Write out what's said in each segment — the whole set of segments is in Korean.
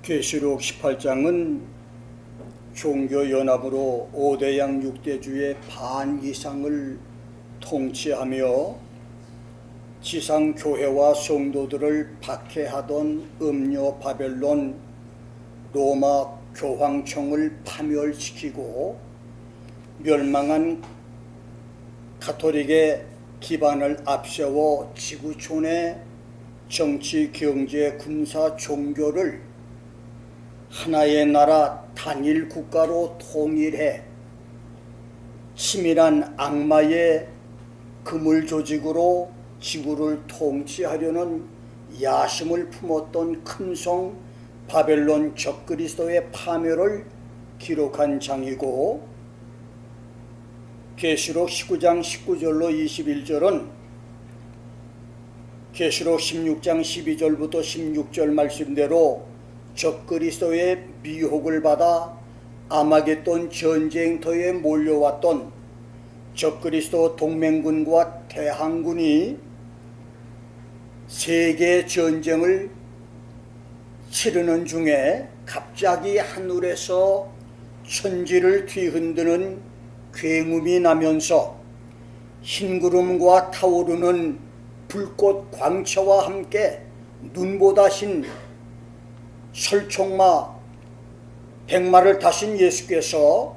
계시록 18장은 종교연합으로 5대양 6대주의 반 이상을 통치하며 지상교회와 성도들을 박해하던 음녀 바벨론 로마 교황청을 파멸시키고 멸망한 가톨릭의 기반을 앞세워 지구촌의 정치, 경제, 군사, 종교를 하나의 나라 단일 국가로 통일해 치밀한 악마의 그물 조직으로 지구를 통치하려는 야심을 품었던 큰성 바벨론 적그리스도의 파멸을 기록한 장이고, 계시록 19장 19절로 21절은 계시록 16장 12절부터 16절 말씀대로 적그리스도의 미혹을 받아 아마겟돈 전쟁터에 몰려왔던 적그리스도 동맹군과 대항군이 세계 전쟁을 치르는 중에 갑자기 하늘에서 천지를 뒤흔드는 굉음이 나면서 흰구름과 타오르는 불꽃 광채와 함께 눈보다 흰 설총마 백마를 타신 예수께서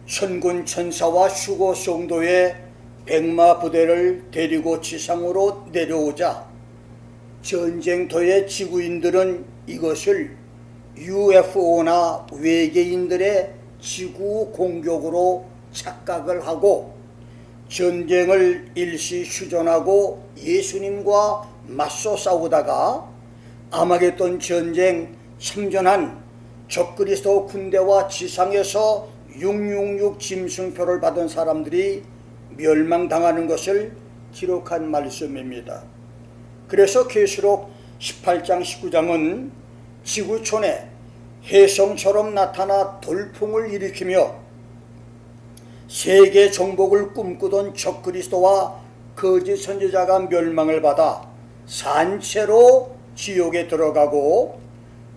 천군 천사와 휴거 성도의 백마 부대를 데리고 지상으로 내려오자 전쟁터의 지구인들은 이것을 UFO나 외계인들의 지구 공격으로 착각을 하고 전쟁을 일시 휴전하고 예수님과 맞서 싸우다가 아마겟돈 전쟁 참전한 적그리스도 군대와 지상에서 666 짐승표를 받은 사람들이 멸망당하는 것을 기록한 말씀입니다. 그래서 계시록 18장 19장은 지구촌에 혜성처럼 나타나 돌풍을 일으키며 세계 정복을 꿈꾸던 적그리스도와 거짓 선지자가 멸망을 받아 산채로 지옥에 들어가고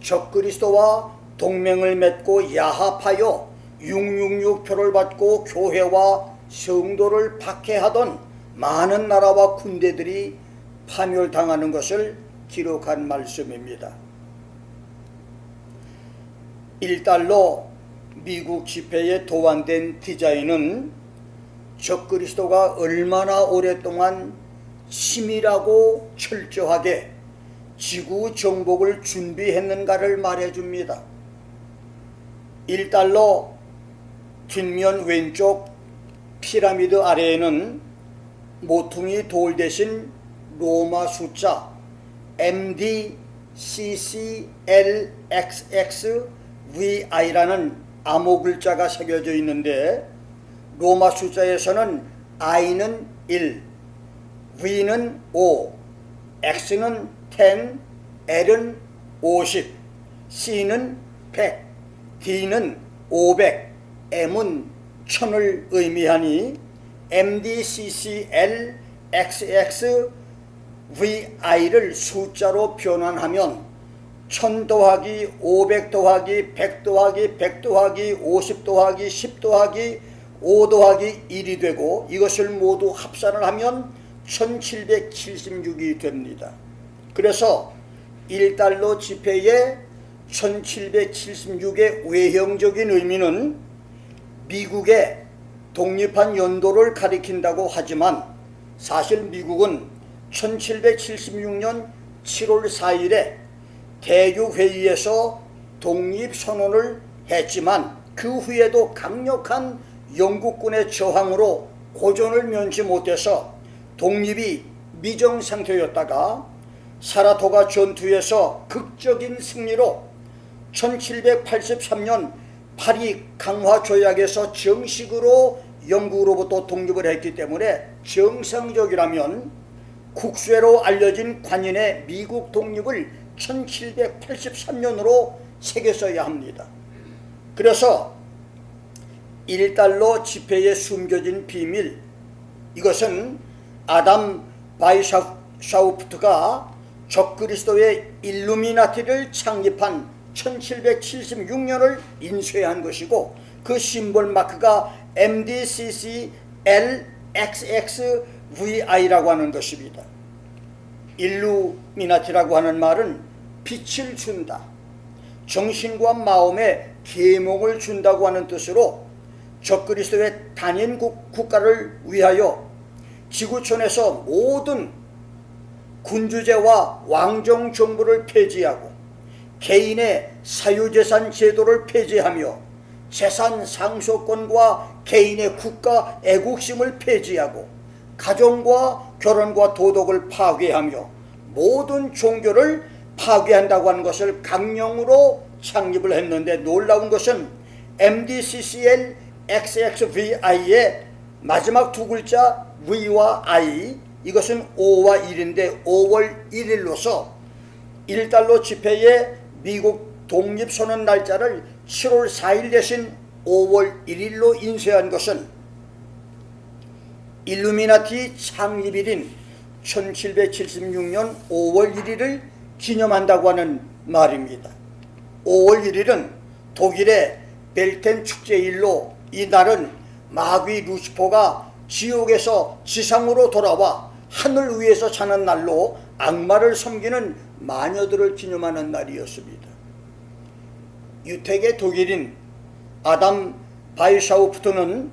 적그리스도와 동맹을 맺고 야합하여 666표를 받고 교회와 성도를 박해하던 많은 나라와 군대들이 파멸당하는 것을 기록한 말씀입니다. 1달러 미국 지폐에 도안된 디자인은 적그리스도가 얼마나 오랫동안 치밀하고 철저하게 지구 정복을 준비했는가를 말해줍니다. 1달러 뒷면 왼쪽 피라미드 아래에는 모퉁이 돌 대신 로마 숫자 MD CCLXX VI라는 암호 글자가 새겨져 있는데, 로마 숫자에서는 I는 1, V는 5, X는 10, L은 50, C는 100, D는 500, M은 1000을 의미하니 MDCCL XX VI를 숫자로 변환하면 1000 더하기 500 더하기 100 더하기 100 더하기 50 더하기 10 더하기 5 더하기 1이 되고, 이것을 모두 합산을 하면 1776이 됩니다. 그래서 1달러 지폐의 1776의 외형적인 의미는 미국의 독립한 연도를 가리킨다고 하지만, 사실 미국은 1776년 7월 4일에 대륙회의에서 독립선언을 했지만 그 후에도 강력한 영국군의 저항으로 고전을 면치 못해서 독립이 미정상태였다가 사라토가 전투에서 극적인 승리로 1783년 파리 강화조약에서 정식으로 영국으로부터 독립을 했기 때문에 정상적이라면 국쇠로 알려진 관인의 미국 독립을 1783년으로 새겼어야 합니다. 그래서 1달러 지폐에 숨겨진 비밀, 이것은 아담 바이샤우프트가 적그리스도의 일루미나티를 창립한 1776년을 인쇄한 것이고, 그 심볼 마크가 MDCCLXXVI라고 하는 것입니다. 일루미나티라고 하는 말은 빛을 준다, 정신과 마음에 계몽을 준다고 하는 뜻으로 적그리스도의 단일 국가를 위하여 지구촌에서 모든 군주제와 왕정 정부를 폐지하고 개인의 사유재산 제도를 폐지하며 재산 상속권과 개인의 국가 애국심을 폐지하고 가정과 결혼과 도덕을 파괴하며 모든 종교를 파괴한다고 하는 것을 강령으로 창립을 했는데, 놀라운 것은 MDCCL XXVI의 마지막 두 글자 V와 I, 이것은 5와 1인데 5월 1일로서 1달러 지폐에 미국 독립선언 날짜를 7월 4일 대신 5월 1일로 인쇄한 것은 일루미나티 창립일인 1776년 5월 1일을 기념한다고 하는 말입니다. 5월 1일은 독일의 벨텐 축제일로, 이 날은 마귀 루시퍼가 지옥에서 지상으로 돌아와 하늘 위에서 자는 날로 악마를 섬기는 마녀들을 기념하는 날이었습니다. 유택의 독일인 아담 바이샤우프트는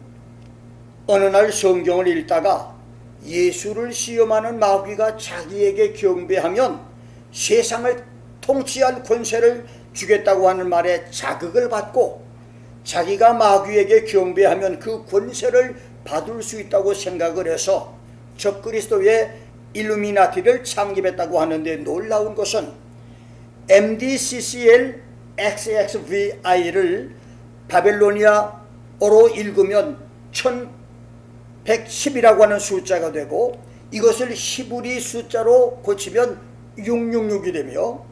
어느 날 성경을 읽다가 예수를 시험하는 마귀가 자기에게 경배하면 세상을 통치할 권세를 주겠다고 하는 말에 자극을 받고, 자기가 마귀에게 경배하면 그 권세를 받을 수 있다고 생각을 해서 적그리스도의 일루미나티를 창립했다고 하는데, 놀라운 것은 MDCCL XXVI를 바벨로니아어로 읽으면 1110이라고 하는 숫자가 되고, 이것을 히브리 숫자로 고치면 666이 되며,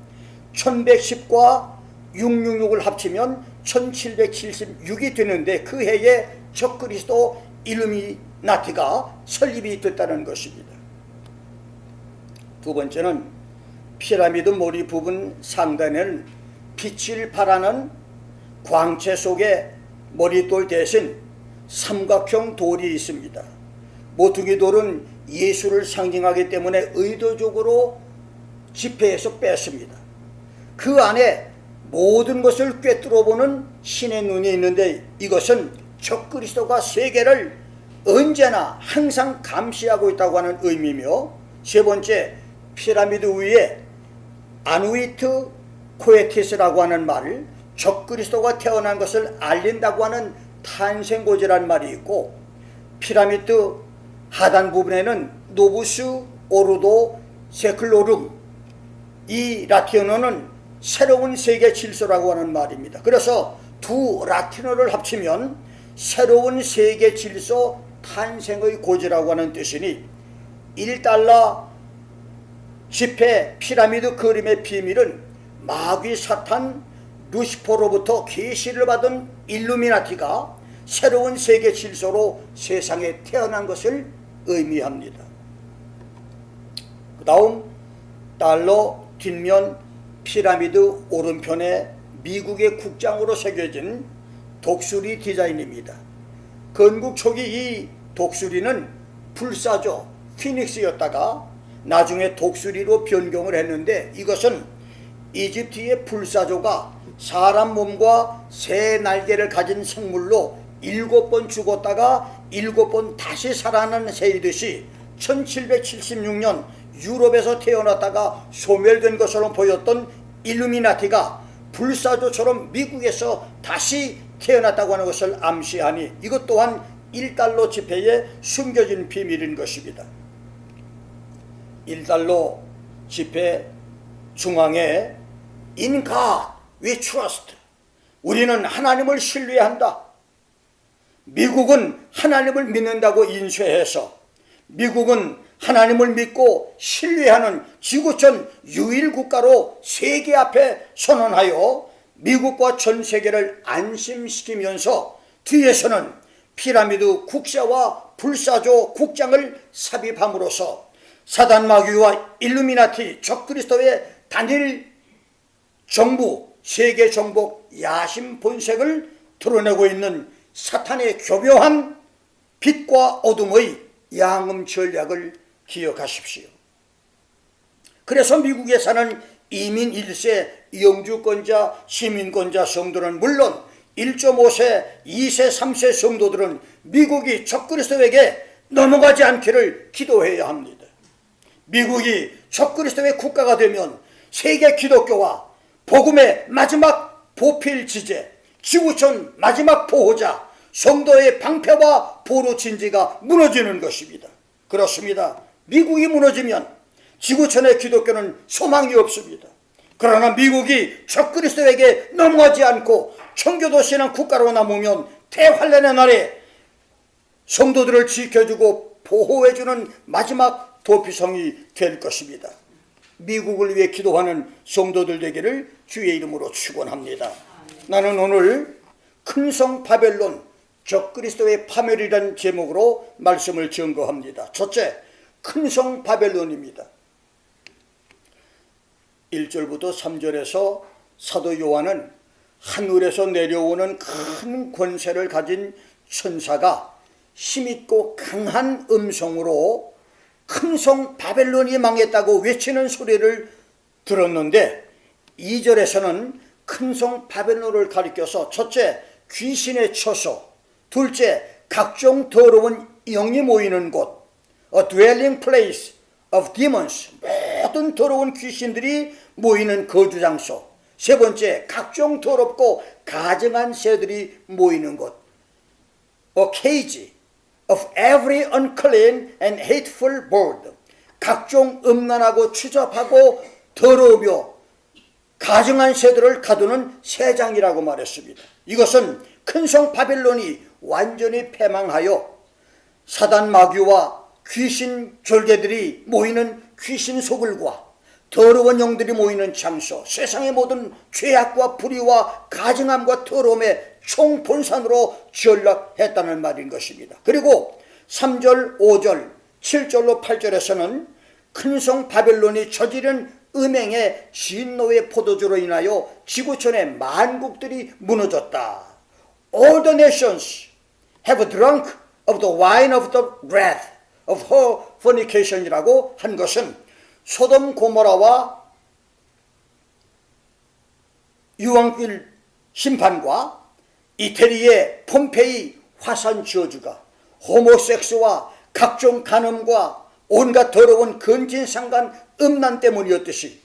1110과 666을 합치면 1776이 되는데, 그 해에 적그리스도 일루미나티가 설립이 됐다는 것입니다. 두 번째는 피라미드 머리 부분 상단에는 빛을 발하는 광채 속에 머릿돌 대신 삼각형 돌이 있습니다. 모퉁이 돌은 예수를 상징하기 때문에 의도적으로 지폐에서 뺐습니다. 그 안에 모든 것을 꿰뚫어 보는 신의 눈이 있는데, 이것은 적그리스도가 세계를 언제나 항상 감시하고 있다고 하는 의미며, 세 번째, 피라미드 위에 아누이트 코에티스라고 하는 말을 적그리스도가 태어난 것을 알린다고 하는 탄생고지라는 말이 있고, 피라미드 하단 부분에는 노부스 오르도 세클로룸, 이 라틴어는 새로운 세계 질서라고 하는 말입니다. 그래서 두 라틴어를 합치면 새로운 세계 질서 탄생의 고지라고 하는 뜻이니, 1달러 지폐 피라미드 그림의 비밀은 마귀 사탄 루시퍼로부터 계시를 받은 일루미나티가 새로운 세계 질서로 세상에 태어난 것을 의미합니다. 그 다음 달러 뒷면 피라미드 오른편에 미국의 국장으로 새겨진 독수리 디자인입니다. 건국 초기 이 독수리는 불사조 피닉스였다가 나중에 독수리로 변경을 했는데, 이것은 이집트의 불사조가 사람 몸과 새 날개를 가진 생물로 7번 죽었다가 7번 다시 살아나는 새이듯이 1776년 유럽에서 태어났다가 소멸된 것처럼 보였던 일루미나티가 불사조처럼 미국에서 다시 태어났다고 하는 것을 암시하니, 이것 또한 1달러 지폐에 숨겨진 비밀인 것입니다. 1달러 지폐 중앙에 In God we trust, 우리는 하나님을 신뢰한다. 미국은 하나님을 믿는다고 인쇄해서 미국은 하나님을 믿고 신뢰하는 지구촌 유일 국가로 세계 앞에 선언하여 미국과 전 세계를 안심시키면서 뒤에서는 피라미드 국사와 불사조 국장을 삽입함으로써 사단 마귀와 일루미나티 적그리스도의 단일 정부, 세계 정복 야심 본색을 드러내고 있는 사탄의 교묘한 빛과 어둠의 양음 전략을 기억하십시오. 그래서 미국에 사는 이민 1세 영주권자, 시민권자 성도는 물론 1.5세, 2세, 3세 성도들은 미국이 적그리스도에게 넘어가지 않기를 기도해야 합니다. 미국이 적그리스도의 국가가 되면 세계 기독교와 복음의 마지막 보필지제, 지구촌 마지막 보호자, 성도의 방패와 보루진지가 무너지는 것입니다. 그렇습니다. 미국이 무너지면 지구촌의 기독교는 소망이 없습니다. 그러나 미국이 적그리스도에게 넘어가지 않고 청교도 신앙 국가로 남으면 대환란의 날에 성도들을 지켜주고 보호해주는 마지막 도피성이 될 것입니다. 미국을 위해 기도하는 성도들 되기를 주의 이름으로 축원합니다. 나는 오늘 큰성 바벨론 적그리스도의 파멸이라는 제목으로 말씀을 증거합니다. 첫째, 큰성 바벨론입니다. 1절부터 3절에서 사도 요한은 하늘에서 내려오는 큰 권세를 가진 천사가 힘있고 강한 음성으로 큰성 바벨론이 망했다고 외치는 소리를 들었는데 2절에서는 큰성 바벨론을 가리켜서 첫째, 귀신의 처소, 둘째, 각종 더러운 영이 모이는 곳, a dwelling place of demons, 모든 더러운 귀신들이 모이는 거주 장소, 세 번째, 각종 더럽고 가증한 새들이 모이는 곳, a cage of every unclean and hateful bird, 각종 음란하고 추잡하고 더러우며 가증한 새들을 가두는 새장이라고 말했습니다. 이것은 큰성 바벨론이 완전히 패망하여 사단 마귀와 귀신 졸개들이 모이는 귀신 소굴과 더러운 영들이 모이는 장소, 세상의 모든 죄악과 불의와 가증함과 더러움의 총본산으로 전락했다는 말인 것입니다. 그리고 3절, 5절, 7절로 8절에서는 큰성 바벨론이 저지른 음행의 진노의 포도주로 인하여 지구촌의 만국들이 무너졌다. All the nations have drunk of the wine of the wrath of her fornication이라고 한 것은 소돔 고모라와 유황길 심판과 이태리의 폼페이 화산 저주가 호모섹스와 각종 간음과 온갖 더러운 근진상간 음란 때문이었듯이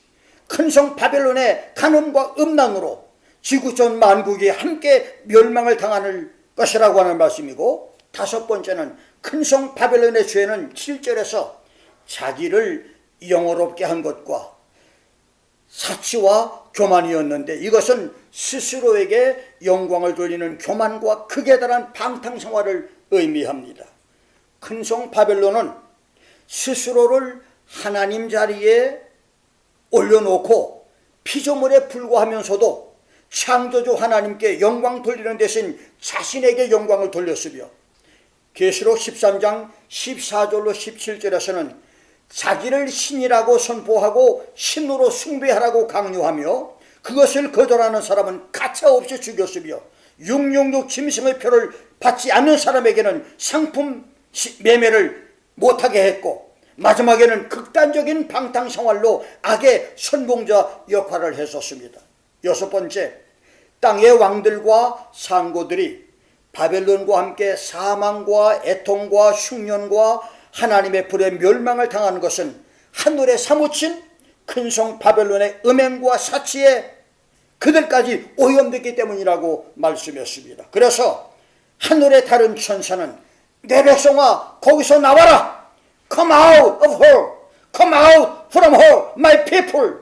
큰성 바벨론의 간음과 음란으로 지구촌 만국이 함께 멸망을 당하는 것이라고 하는 말씀이고, 다섯 번째는 큰성 바벨론의 죄는 7절에서 자기를 영어롭게 한 것과 사치와 교만이었는데 이것은 스스로에게 영광을 돌리는 교만과 극에 달한 방탕생활을 의미합니다. 큰성 바벨론은 스스로를 하나님 자리에 올려놓고 피조물에 불과하면서도 창조주 하나님께 영광 돌리는 대신 자신에게 영광을 돌렸으며, 계시록 13장 14절로 17절에서는 자기를 신이라고 선포하고 신으로 숭배하라고 강요하며 그것을 거절하는 사람은 가차없이 죽였으며 666 짐승의 표를 받지 않는 사람에게는 상품 매매를 못하게 했고, 마지막에는 극단적인 방탕생활로 악의 선봉자 역할을 했었습니다. 여섯 번째, 땅의 왕들과 상고들이 바벨론과 함께 사망과 애통과 흉년과 하나님의 불에 멸망을 당하는 것은 하늘에 사무친 큰성 바벨론의 음행과 사치에 그들까지 오염됐기 때문이라고 말씀했습니다. 그래서 하늘의 다른 천사는 내 백성아 거기서 나와라, come out of her, come out from her, my people.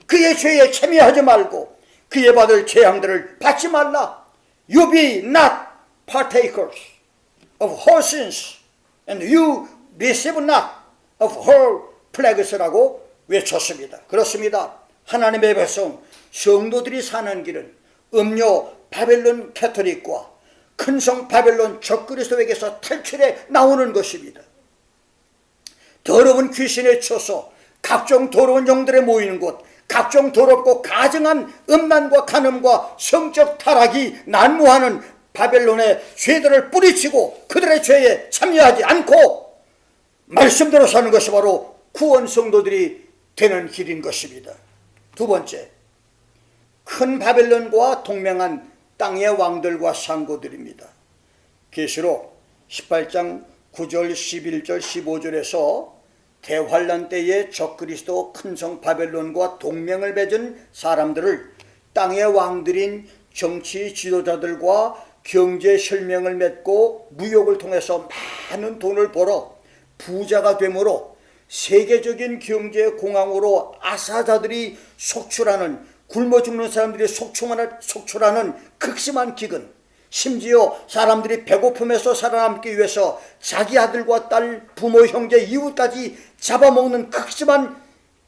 그의 죄에 참여하지 말고 그의 받을 재앙들을 받지 말라. You be not partakers of her sins and you receive not of her plagues라고 외쳤습니다. 그렇습니다. 하나님의 백성 성도들이 사는 길은 음료 바벨론 캐토릭과 큰성 바벨론 적그리스도에게서 탈출해 나오는 것입니다. 더러운 귀신에 쳐서 각종 더러운 영들에 모이는 곳, 각종 더럽고 가증한 음란과 간음과 성적 타락이 난무하는 바벨론의 죄들을 뿌리치고 그들의 죄에 참여하지 않고 말씀대로 사는 것이 바로 구원 성도들이 되는 길인 것입니다. 두 번째, 큰 바벨론과 동맹한 땅의 왕들과 상고들입니다. 계시록 18장 9절, 11절, 15절에서 대환란 때에 적그리스도 큰 성 바벨론과 동맹을 맺은 사람들을 땅의 왕들인 정치 지도자들과 경제 혈맹을 맺고 무역을 통해서 많은 돈을 벌어 부자가 되므로 세계적인 경제 공황으로 아사자들이 속출하는, 굶어 죽는 사람들이 속출하는 극심한 기근, 심지어 사람들이 배고픔에서 살아남기 위해서 자기 아들과 딸, 부모, 형제, 이웃까지 잡아먹는 극심한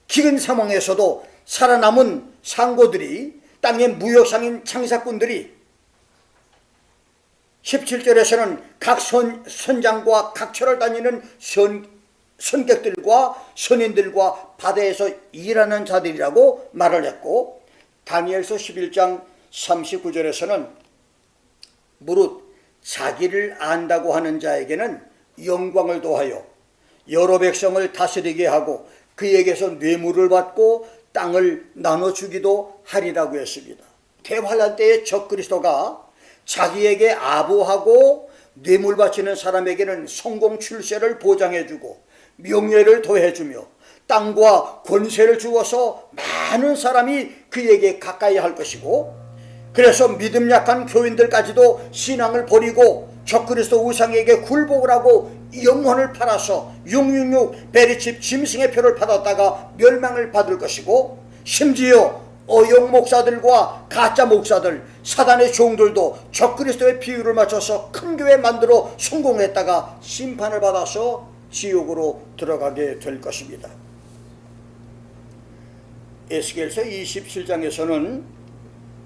기근 상황에서도 살아남은 상고들이, 땅의 무역상인 창사꾼들이 17절에서는 각 선장과 각처를 다니는 선객들과 선인들과 바다에서 일하는 자들이라고 말을 했고, 다니엘서 11장 39절에서는 무릇 자기를 안다고 하는 자에게는 영광을 도하여 여러 백성을 다스리게 하고 그에게서 뇌물을 받고 땅을 나눠주기도 하리라고 했습니다. 대환란 때의 적그리스도가 자기에게 아부하고 뇌물 바치는 사람에게는 성공 출세를 보장해주고 명예를 더해주며 땅과 권세를 주어서 많은 사람이 그에게 가까이 할 것이고, 그래서 믿음 약한 교인들까지도 신앙을 버리고 적그리스도 우상에게 굴복을 하고 영혼을 팔아서 666 베리칩 짐승의 표를 받았다가 멸망을 받을 것이고, 심지어 어용 목사들과 가짜 목사들, 사단의 종들도 적그리스도의 비유를 맞춰서 큰 교회 만들어 성공했다가 심판을 받아서 지옥으로 들어가게 될 것입니다. 에스겔서 27장에서는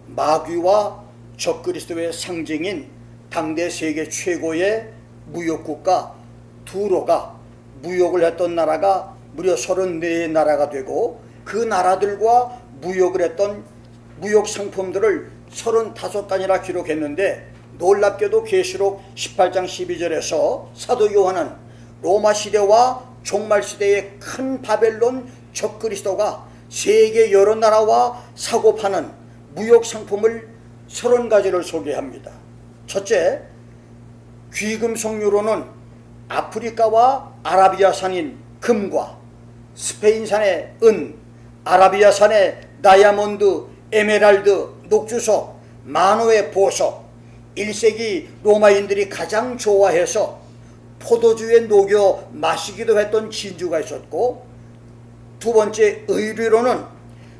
마귀와 적그리스도의 상징인 당대 세계 최고의 무역국가 두로가 무역을 했던 나라가 무려 34나라가 되고, 그 나라들과 무역을 했던 무역 상품들을 35단이나 기록했는데, 놀랍게도 계시록 18장 12절에서 사도 요한은 로마 시대와 종말 시대의 큰 바벨론 적그리스도가 세계 여러 나라와 사고 파는 무역 상품을 30가지를 소개합니다. 첫째, 귀금속류로는 아프리카와 아라비아산인 금과 스페인산의 은, 아라비아산의 다이아몬드, 에메랄드, 녹주석, 만호의 보석, 1세기 로마인들이 가장 좋아해서 포도주에 녹여 마시기도 했던 진주가 있었고, 두 번째, 의류로는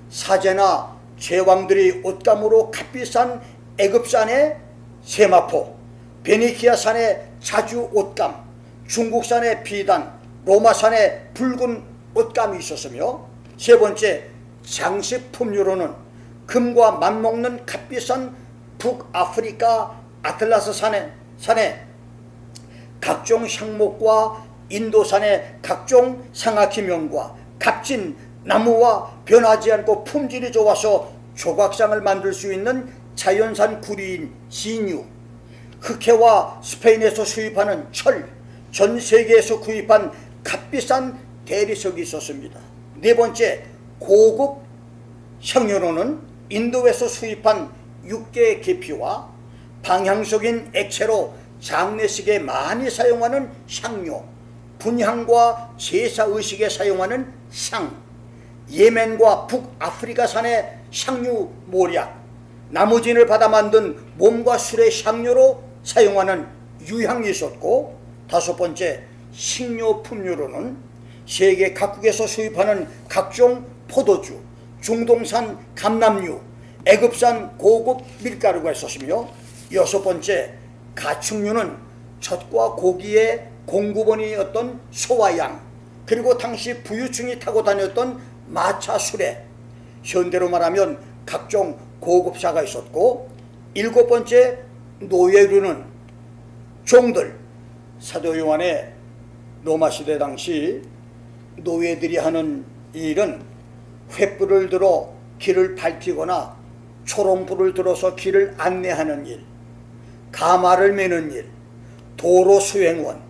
사제나 제왕들이 옷감으로 값비싼 애굽산의 세마포, 베니키아산의 자주 옷감, 중국산의 비단, 로마산의 붉은 옷감이 있었으며, 세 번째, 장식품류로는 금과 맞먹는 값비싼 북아프리카 아틀라스산의 각종 향목과 인도산의 각종 상아기명과 값진 나무와 변하지 않고 품질이 좋아서 조각상을 만들 수 있는 자연산 구리인 진유, 흑해와 스페인에서 수입하는 철, 전 세계에서 구입한 값비싼 대리석이 있었습니다. 네 번째, 고급 향료로는 인도에서 수입한 육계 계피와 방향적인 액체로 장례식에 많이 사용하는 향료, 분향과 제사의식에 사용하는 향, 예멘과 북아프리카산의 향유 모략, 나무진을 받아 만든 몸과 술의 향료로 사용하는 유향이 있었고, 다섯 번째, 식료품류로는 세계 각국에서 수입하는 각종 포도주, 중동산 감람류, 애굽산 고급 밀가루가 있었으며, 여섯 번째, 가축류는 젖과 고기의 공급원이었던 소와 양, 그리고 당시 부유층이 타고 다녔던 마차 수레, 현대로 말하면 각종 고급차가 있었고, 일곱 번째, 노예류는 종들, 사도 요한의 로마 시대 당시 노예들이 하는 일은 횃불을 들어 길을 밝히거나 초롱불을 들어서 길을 안내하는 일, 가마를 매는 일, 도로 수행원,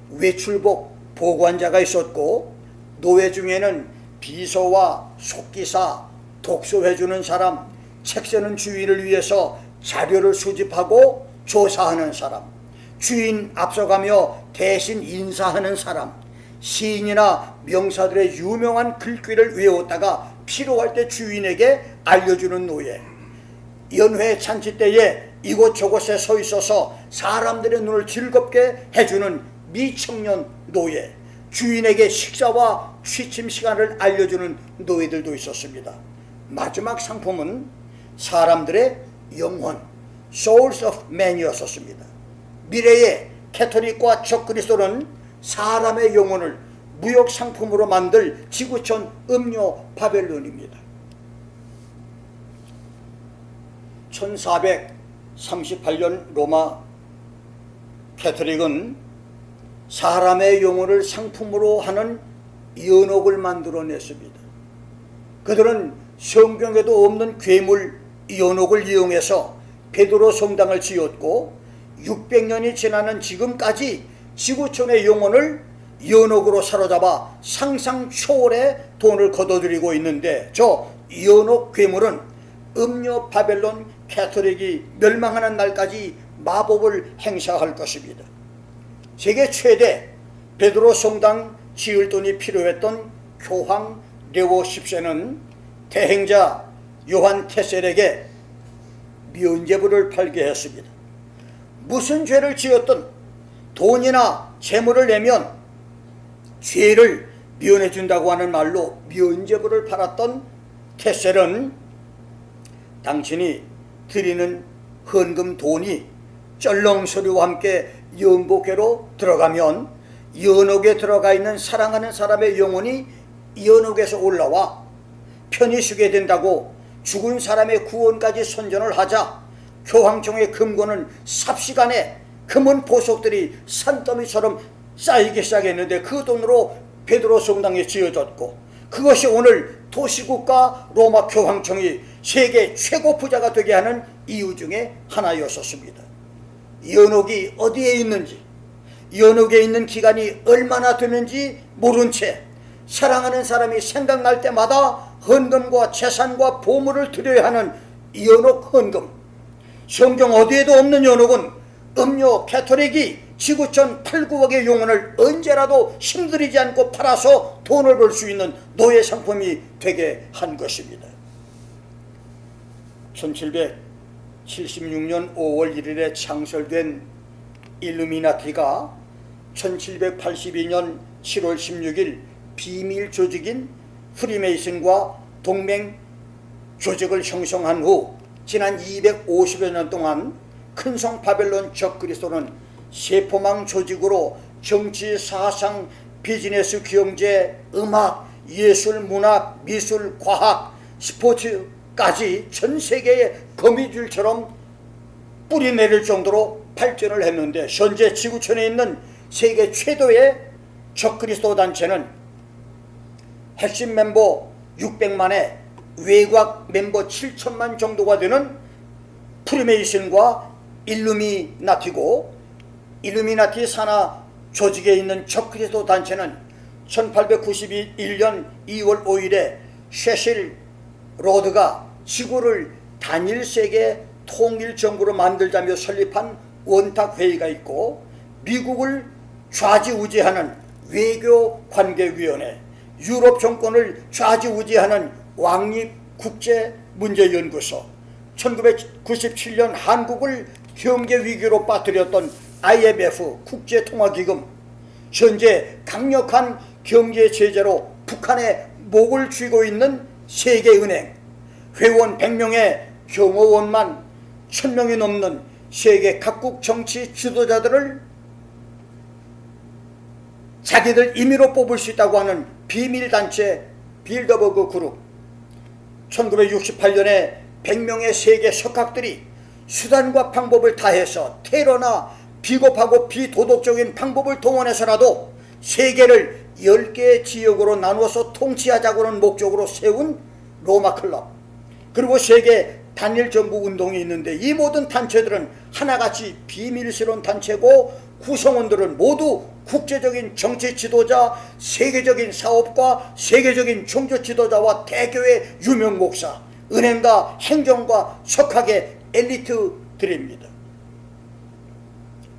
외출복 보관자가 있었고, 노예 중에는 비서와 속기사, 독서해주는 사람, 책 쓰는 주인을 위해서 자료를 수집하고 조사하는 사람, 주인 앞서가며 대신 인사하는 사람, 시인이나 명사들의 유명한 글귀를 외웠다가 필요할 때 주인에게 알려주는 노예, 연회 잔치 때에 이곳저곳에 서 있어서 사람들의 눈을 즐겁게 해주는 미청년 노예, 주인에게 식사와 취침 시간을 알려주는 노예들도 있었습니다. 마지막 상품은 사람들의 영혼, Souls of Men이었습니다. 미래의 캐토릭과 적그리스도는 사람의 영혼을 무역 상품으로 만들 지구촌 음료 바벨론입니다. 1438년 로마 캐토릭은 사람의 영혼을 상품으로 하는 연옥을 만들어냈습니다. 그들은 성경에도 없는 괴물 연옥을 이용해서 베드로 성당을 지었고 600년이 지나는 지금까지 지구촌의 영혼을 연옥으로 사로잡아 상상 초월의 돈을 거둬들이고 있는데, 저 연옥 괴물은 음료 바벨론 캐토릭이 멸망하는 날까지 마법을 행사할 것입니다. 세계 최대 베드로 성당 지을 돈이 필요했던 교황 레오 10세는 대행자 요한 테셀에게 면죄부를 팔게 했습니다. 무슨 죄를 지었든 돈이나 재물을 내면 죄를 면해준다고 하는 말로 면죄부를 팔았던 테셀은 당신이 드리는 헌금 돈이 쩔렁소리와 함께 연복회로 들어가면 연옥에 들어가 있는 사랑하는 사람의 영혼이 연옥에서 올라와 편히 쉬게 된다고 죽은 사람의 구원까지 선전을 하자 교황청의 금고는 삽시간에 금은 보석들이 산더미처럼 쌓이기 시작했는데, 그 돈으로 베드로 성당이 지어졌고, 그것이 오늘 도시국가 로마 교황청이 세계 최고 부자가 되게 하는 이유 중에 하나였었습니다. 연옥이 어디에 있는지, 연옥에 있는 기간이 얼마나 되는지 모른 채 사랑하는 사람이 생각날 때마다 헌금과 재산과 보물을 드려야 하는 연옥 헌금, 성경 어디에도 없는 연옥은 음료 캐토릭이 지구촌 8, 9억의 영혼을 언제라도 힘들이지 않고 팔아서 돈을 벌 수 있는 노예 상품이 되게 한 것입니다. 1776년 5월 1일에 창설된 일루미나티가 1782년 7월 16일 비밀 조직인 프리메이슨과 동맹 조직을 형성한 후 지난 250여 년 동안 큰성 바벨론 적그리스도는 세포망 조직으로 정치, 사상, 비즈니스, 경제, 음악, 예술, 문학, 미술, 과학, 스포츠까지 전 세계의 거미줄처럼 뿌리 내릴 정도로 발전을 했는데, 현재 지구촌에 있는 세계 최대의 적그리스도 단체는 핵심 멤버 600만에 외곽 멤버 7천만 정도가 되는 프리메이슨과 일루미나티고, 일루미나티 산하 조직에 있는 적그리스도 단체는 1891년 2월 5일에 셰실 로드가 지구를 단일세계 통일정부로 만들자며 설립한 원탁회의가 있고, 미국을 좌지우지하는 외교관계위원회, 유럽 정권을 좌지우지하는 왕립국제문제연구소, 1997년 한국을 경제위기로 빠뜨렸던 IMF 국제통화기금, 현재 강력한 경제 제재로 북한의 목을 쥐고 있는 세계은행, 회원 100명의 경호원만 1000명이 넘는 세계 각국 정치 지도자들을 자기들 임의로 뽑을 수 있다고 하는 비밀단체 빌더버그 그룹, 1968년에 100명의 세계 석학들이 수단과 방법을 다해서 테러나 비겁하고 비도덕적인 방법을 동원해서라도 세계를 10개의 지역으로 나누어서 통치하자고는 목적으로 세운 로마 클럽, 그리고 세계 단일 정부 운동이 있는데, 이 모든 단체들은 하나같이 비밀스러운 단체고 구성원들은 모두 국제적인 정치 지도자, 세계적인 사업가, 세계적인 종교 지도자와 대교의 유명 목사, 은행가, 행정가, 석학의 엘리트들입니다.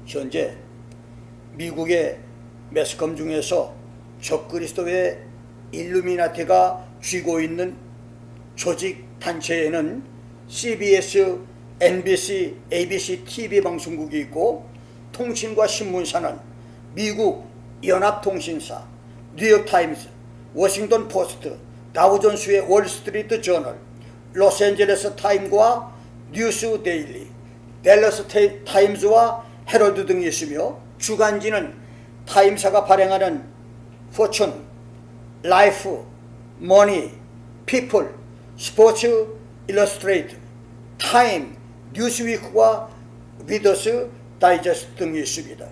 현재 미국의 매스컴 중에서 적그리스도의 일루미나티가 쥐고 있는 조직 단체에는 CBS, NBC, ABC TV 방송국이 있고, 통신과 신문사는 미국 연합통신사, 뉴욕타임스, 워싱턴 포스트, 다우존스의 월스트리트 저널, 로스앤젤레스 타임과 뉴스 데일리, 댈러스 타임즈와 헤럴드 등이 있으며, 주간지는 타임사가 발행하는 포춘, 라이프, 머니, 피플, 스포츠 일러스트레이트, 타임, 뉴스위크와 리더스 다이제스트 등이 있습니다.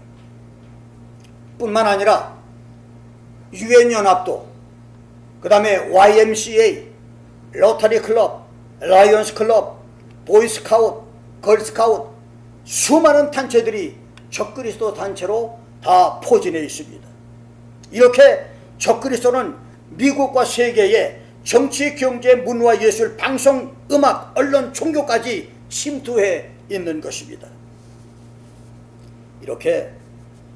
뿐만 아니라 유엔연합도, 그 다음에 YMCA, 로터리 클럽, 라이언스 클럽, 보이스카우트, 걸스카우트, 수많은 단체들이 적그리스도 단체로 다 포진해 있습니다. 이렇게 적그리스도는 미국과 세계의 정치, 경제, 문화, 예술, 방송, 음악, 언론, 종교까지 침투해 있는 것입니다. 이렇게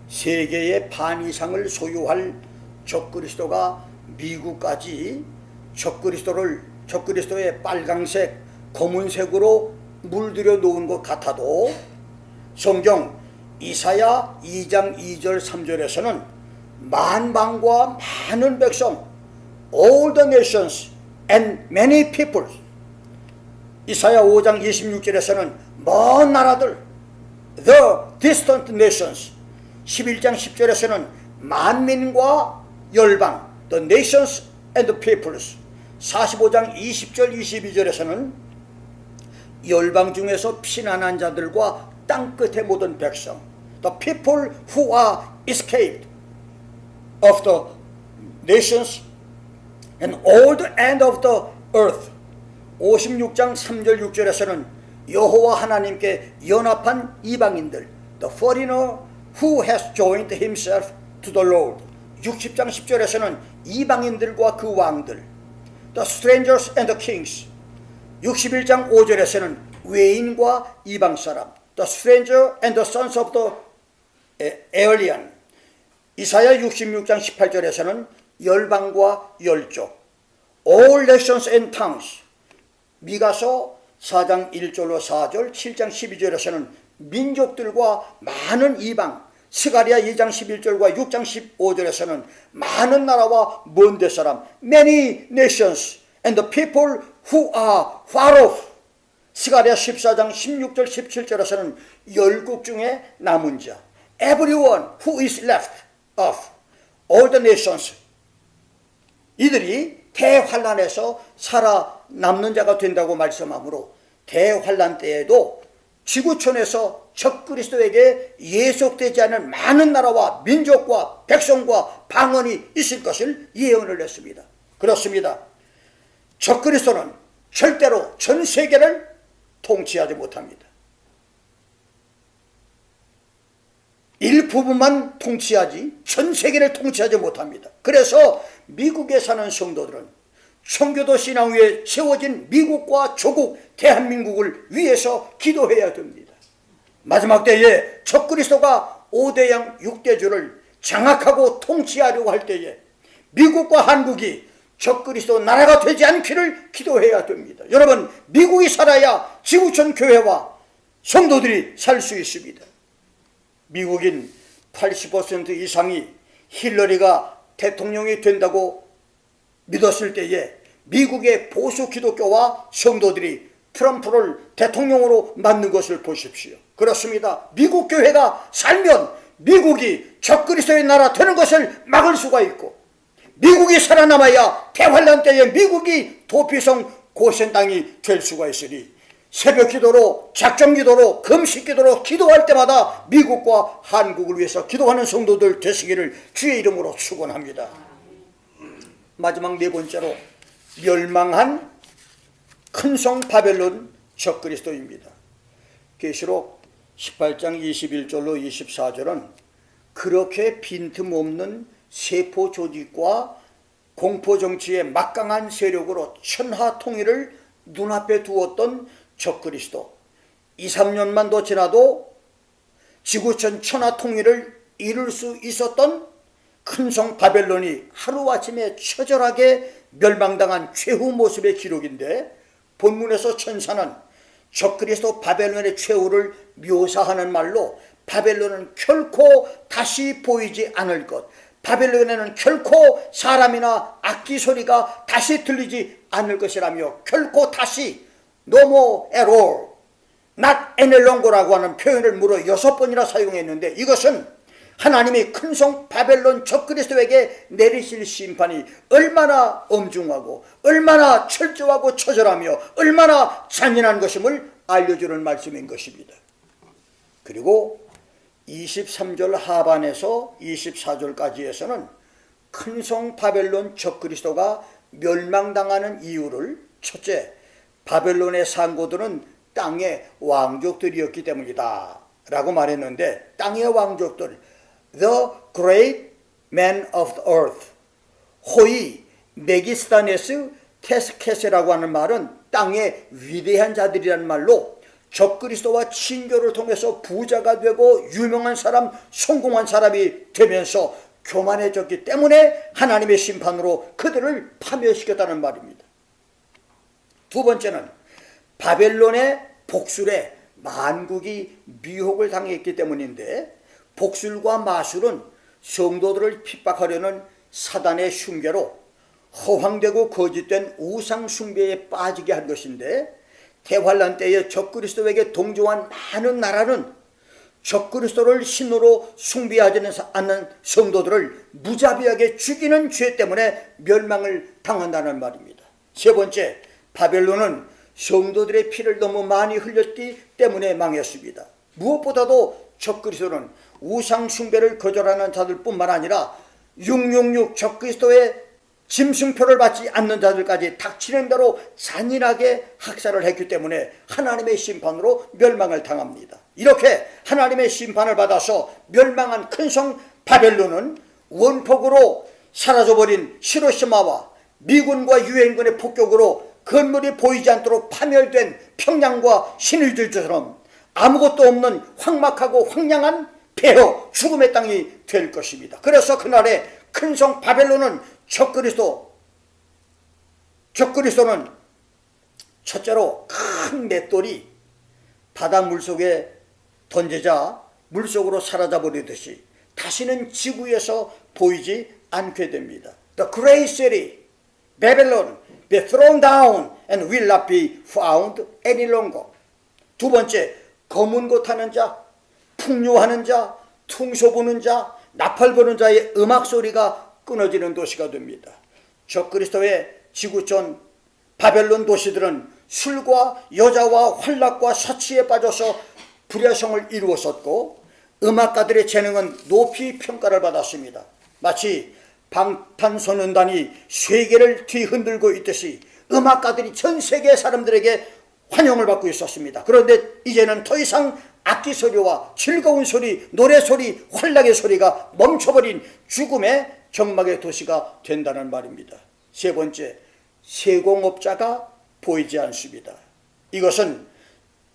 세계의 반 이상을 소유할 적그리스도가 미국까지 적그리스도의 빨강색, 검은색으로 물들여 놓은 것 같아도, 성경 이사야 2장 2절 3절에서는 만방과 많은 백성, all the nations and many peoples, 이사야 5장 26절에서는 먼 나라들, the distant nations, 11장 10절에서는 만민과 열방, the nations and the peoples, 45장 20절 22절에서는 열방 중에서 피난한 자들과 땅끝에 묻은 백성, the people who are escaped of the nations and all the end of the earth. 56장 3절 6절에서는 여호와 하나님께 연합한 이방인들, the foreigner who has joined himself to the Lord. 60장 10절에서는 이방인들과 그 왕들, the strangers and the kings. 61장 5절에서는 외인과 이방 사람, the stranger and the sons of the alien. 이사야 66장 18절에서는 열방과 열족, all nations and tongues. 미가서 4장 1절로 4절, 7장 12절에서는 민족들과 많은 이방, 스가랴 2장 11절과 6장 15절에서는 많은 나라와 먼 데 사람, many nations and the people who are far off. 스가랴 14장 16절 17절에서는 열국 중에 남은 자, everyone who is left of all the nations. 이들이 대환란에서 살아남는 자가 된다고 말씀하므로, 대환란 때에도 지구촌에서 적그리스도에게 예속되지 않은 많은 나라와 민족과 백성과 방언이 있을 것을 예언을 했습니다. 그렇습니다. 적그리스도는 절대로 전 세계를 통치하지 못합니다. 일부분만 통치하지 전 세계를 통치하지 못합니다. 그래서 미국에 사는 성도들은 청교도 신앙 위에 세워진 미국과 조국 대한민국을 위해서 기도해야 됩니다. 마지막 때에 적그리스도가 5대양 6대주를 장악하고 통치하려고 할 때에 미국과 한국이 적그리스도 나라가 되지 않기를 기도해야 됩니다. 여러분, 미국이 살아야 지구촌 교회와 성도들이 살 수 있습니다. 미국인 80% 이상이 힐러리가 대통령이 된다고 믿었을 때에 미국의 보수 기독교와 성도들이 트럼프를 대통령으로 만든 것을 보십시오. 그렇습니다. 미국 교회가 살면 미국이 적그리스도의 나라 되는 것을 막을 수가 있고, 미국이 살아남아야 대환란 때에 미국이 도피성 고센 땅이 될 수가 있으니, 새벽 기도로, 작정 기도로, 금식 기도로 기도할 때마다 미국과 한국을 위해서 기도하는 성도들 되시기를 주의 이름으로 축원합니다. 마지막 네 번째로 멸망한 큰성 바벨론 적그리스도입니다. 계시록 18장 21절로 24절은 그렇게 빈틈없는 세포 조직과 공포 정치의 막강한 세력으로 천하 통일을 눈앞에 두었던 적그리스도, 2, 3년만 더 지나도 지구촌 천하 통일을 이룰 수 있었던 큰성 바벨론이 하루아침에 처절하게 멸망당한 최후 모습의 기록인데, 본문에서 천사는 적그리스도 바벨론의 최후를 묘사하는 말로 바벨론은 결코 다시 보이지 않을 것, 바벨론에는 결코 사람이나 악기 소리가 다시 들리지 않을 것이라며, 결코 다시 no more at all, not any longer라고 하는 표현을 무려 6번이나 사용했는데, 이것은 하나님이 큰성 바벨론 적그리스도에게 내리실 심판이 얼마나 엄중하고 얼마나 철저하고 처절하며 얼마나 잔인한 것임을 알려주는 말씀인 것입니다. 그리고 23절 하반에서 24절까지에서는 큰성 바벨론 적그리스도가 멸망당하는 이유를, 첫째, 바벨론의 상고들은 땅의 왕족들이었기 때문이다 라고 말했는데, 땅의 왕족들, the great men of the earth, 호이 메기스타네스 테스케세라고 하는 말은 땅의 위대한 자들이라는 말로 적그리스도와 친교를 통해서 부자가 되고 유명한 사람, 성공한 사람이 되면서 교만해졌기 때문에 하나님의 심판으로 그들을 파멸시켰다는 말입니다. 두 번째는 바벨론의 복술에 만국이 미혹을 당했기 때문인데, 복술과 마술은 성도들을 핍박하려는 사단의 흉계로 허황되고 거짓된 우상 숭배에 빠지게 한 것인데, 대환란 때에 적그리스도에게 동조한 많은 나라는 적그리스도를 신으로 숭배하지 않는 성도들을 무자비하게 죽이는 죄 때문에 멸망을 당한다는 말입니다. 세 번째, 바벨론은 성도들의 피를 너무 많이 흘렸기 때문에 망했습니다. 무엇보다도 적그리스도는 우상 숭배를 거절하는 자들뿐만 아니라 666 적그리스도의 짐승표를 받지 않는 자들까지 닥치는 대로 잔인하게 학살을 했기 때문에 하나님의 심판으로 멸망을 당합니다. 이렇게 하나님의 심판을 받아서 멸망한 큰성 바벨론은 원폭으로 사라져버린 히로시마와 미군과 유엔군의 폭격으로 건물이 보이지 않도록 파멸된 평양과 신의들처럼 아무것도 없는 황막하고 황량한 폐허 죽음의 땅이 될 것입니다. 그래서 그날에 큰성 바벨론은 적그리스도는 첫째로 큰 맷돌이 바다 물속에 던지자 물속으로 사라져버리듯이 다시는 지구에서 보이지 않게 됩니다. The great city, Babylon, be thrown down and will not be found any longer. 두 번째, 검은 고 타는 자, 풍요하는 자, 퉁소 부는 자, 나팔 부는 자의 음악 소리가 끊어지는 도시가 됩니다. 적그리스도의 지구촌 바벨론 도시들은 술과 여자와 환락과 사치에 빠져서 불야성을 이루었었고, 음악가들의 재능은 높이 평가를 받았습니다. 마치 방탄소년단이 세계를 뒤흔들고 있듯이 음악가들이 전 세계 사람들에게 환영을 받고 있었습니다. 그런데 이제는 더 이상 악기 소리와 즐거운 소리, 노래 소리, 환락의 소리가 멈춰버린 죽음의 정막의 도시가 된다는 말입니다. 세 번째, 세공업자가 보이지 않습니다. 이것은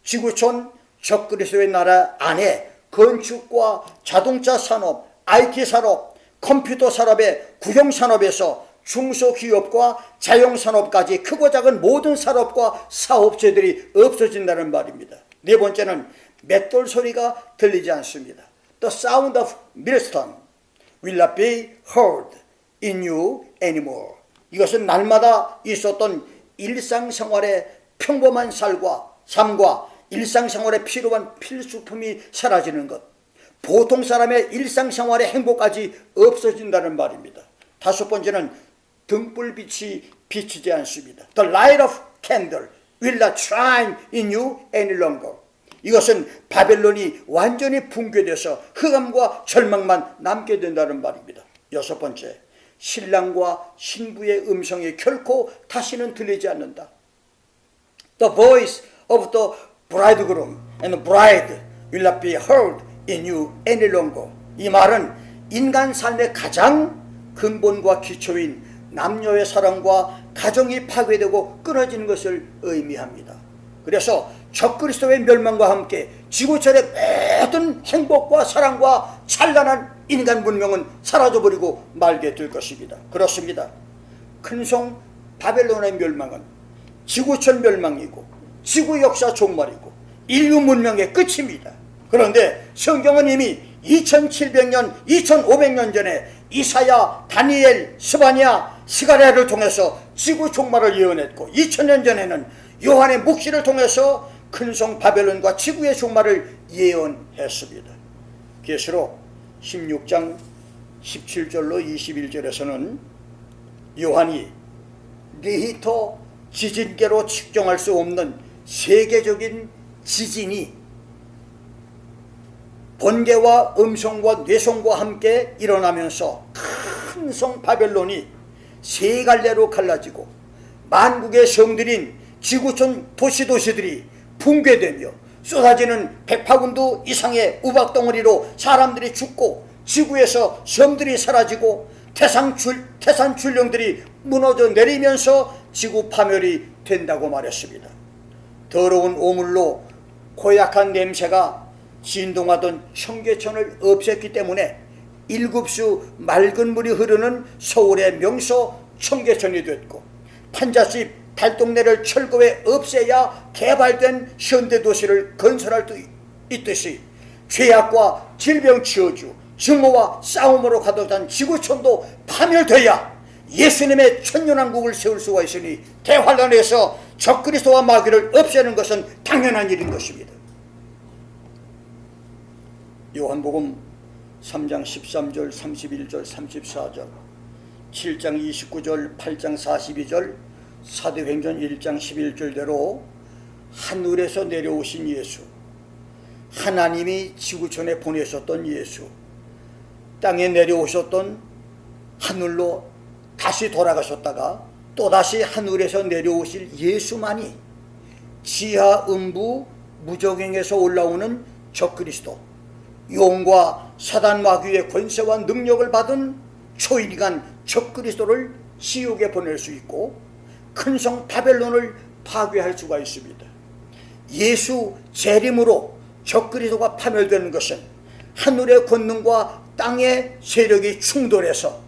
지구촌 적그리스도의 나라 안에 건축과 자동차 산업, IT 산업, 컴퓨터 산업의 구형 산업에서 중소기업과 자영산업까지 크고 작은 모든 산업과 사업체들이 없어진다는 말입니다. 네 번째는 맷돌 소리가 들리지 않습니다. The sound of millstone will not be heard in you anymore. 이것은 날마다 있었던 일상생활의 평범한 삶과 일상생활에 필요한 필수품이 사라지는 것, 보통 사람의 일상생활의 행복까지 없어진다는 말입니다. 다섯 번째는 등불빛이 비치지 않습니다. The light of candle will not shine in you any longer. 이것은 바벨론이 완전히 붕괴돼서 흑암과 절망만 남게 된다는 말입니다. 여섯 번째, 신랑과 신부의 음성이 결코 다시는 들리지 않는다. The voice of the bridegroom and bride will not be heard in you any longer. 이 말은 인간 삶의 가장 근본과 기초인 남녀의 사랑과 가정이 파괴되고 끊어지는 것을 의미합니다. 그래서 적그리스도의 멸망과 함께 지구촌의 모든 행복과 사랑과 찬란한 인간 문명은 사라져버리고 말게 될 것입니다. 그렇습니다. 큰성 바벨론의 멸망은 지구촌 멸망이고 지구 역사 종말이고 인류 문명의 끝입니다. 그런데 성경은 이미 2700년, 2500년 전에 이사야, 다니엘, 스바냐, 스가랴를 통해서 지구 종말을 예언했고 2000년 전에는 요한의 묵시를 통해서 큰성 바벨론과 지구의 종말을 예언했습니다. 계시록 16장 17절로 21절에서는 요한이 리히터 지진계로 측정할 수 없는 세계적인 지진이 번개와 음성과 뇌성과 함께 일어나면서 큰 성 바벨론이 세 갈래로 갈라지고 만국의 성들인 지구촌 도시들이 붕괴되며 쏟아지는 백파군도 이상의 우박덩어리로 사람들이 죽고 지구에서 섬들이 사라지고 태산 출령들이 무너져 내리면서 지구 파멸이 된다고 말했습니다. 더러운 오물로 고약한 냄새가 진동하던 청계천을 없앴기 때문에 일급수 맑은 물이 흐르는 서울의 명소 청계천이 됐고 판잣집 달동네를 철거해 없애야 개발된 현대도시를 건설할 수 있듯이 죄악과 질병 치어주 증오와 싸움으로 가득한 지구촌도 파멸돼야 예수님의 천년왕국을 세울 수가 있으니 대환란에서 적그리스도와 마귀를 없애는 것은 당연한 일인 것입니다. 요한복음 3장 13절 31절 34절 7장 29절 8장 42절 사도행전 1장 11절대로 하늘에서 내려오신 예수, 하나님이 지구촌에 보내셨던 예수, 땅에 내려오셨던 하늘로 다시 돌아가셨다가 또다시 하늘에서 내려오실 예수만이 지하 음부 무적행에서 올라오는 적그리스도, 용과 사단 마귀의 권세와 능력을 받은 초인간 적그리스도를 지옥에 보낼 수 있고 큰성 바벨론을 파괴할 수가 있습니다. 예수 재림으로 적그리스도가 파멸되는 것은 하늘의 권능과 땅의 세력이 충돌해서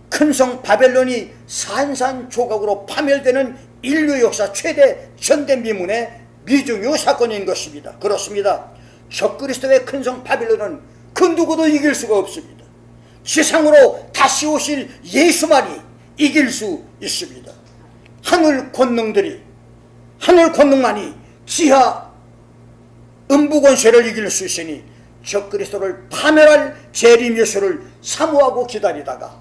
큰성 바벨론이 산산조각으로 파멸되는 인류 역사 최대 전대미문의 미중요 사건인 것입니다. 그렇습니다. 적그리스도의 큰성 바벨론은 그 누구도 이길 수가 없습니다. 지상으로 다시 오실 예수만이 이길 수 있습니다. 하늘 권능만이 지하 음부 권세를 이길 수 있으니 적그리스도를 파멸할 재림 예수를 사모하고 기다리다가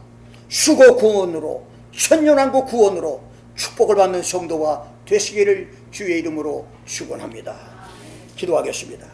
휴거 구원으로 천년왕국 구원으로 축복을 받는 성도가 되시기를 주의 이름으로 축원합니다. 기도하겠습니다.